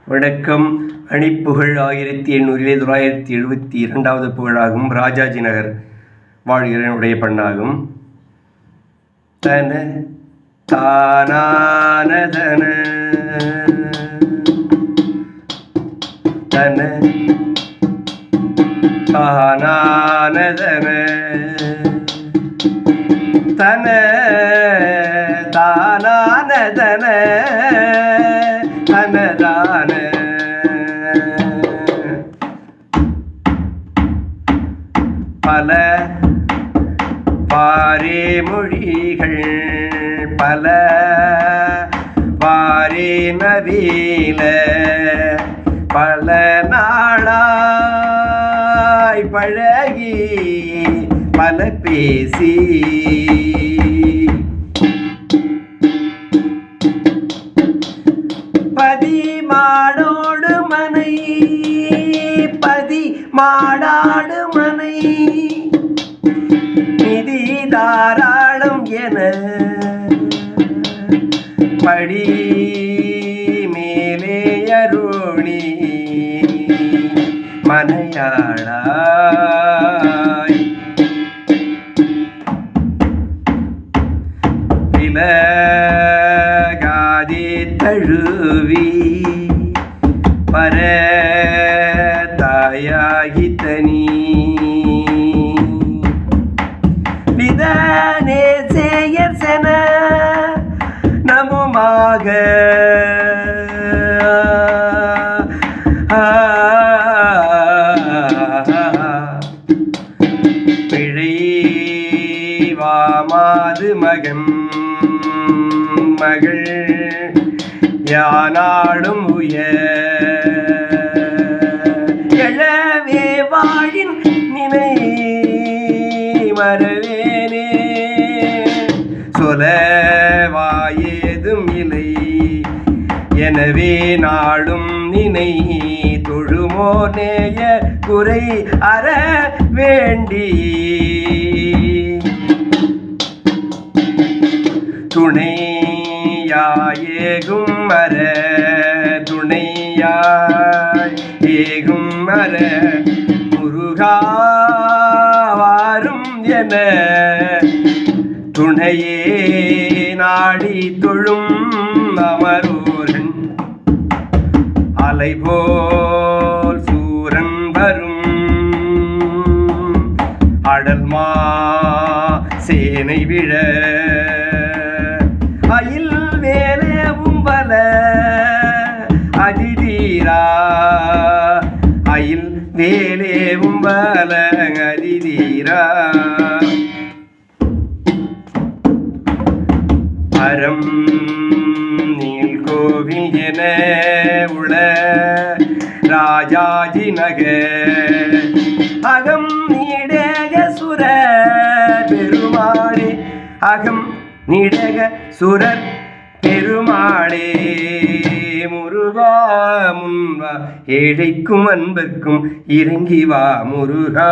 வணக்கம். அணிப்புகழ் 1872 புகழாகும். ராஜாஜி நகர் வாழ்கிறனுடைய பண்ணாகும். தன தானானதன தன தானானதன தன தானானதன தனதான பல பாரே மொழிகள் பல பாரே நவீல பல நாளாய் பழகி பல பேசி பதி மாடோடு மனை பதி மாடாடு மனை நிதி தாராளம் என படி மேலே அருணி மனையாளாய் விலகாதே தழுவி பர தாயாகி தனி விதனே சேயர் சென நமுமாக பிழைவாமாது மகன் மகள் யானாடும் எழவே வாழின் நினை மறவேனே சொலவாயேதும் இலை எனவே நாளும் நினை தொழுமோ நேய குறை அற வேண்டி துணையாயேகும் அற துணையாய் ஏகும் அற முருகாவாரும் என துணையே நாடி தொழும் அமரோரன் அலைபோல் சூரன் வரும் அடல்மா சேனை விழ அயில் வேலேவும் வல அதிதீரா அயில் வேலேவும் வல அதிதீரா அறம் நீல் கோவில் என உள ராஜாஜி நகர் அகம் நீடக சுர பெருமாளே அகம் நீடக சுரர் பெருமாளே முருகா முன்வா ஏழைக்கும் அன்பர்க்கும் இறங்கி வா முருகா.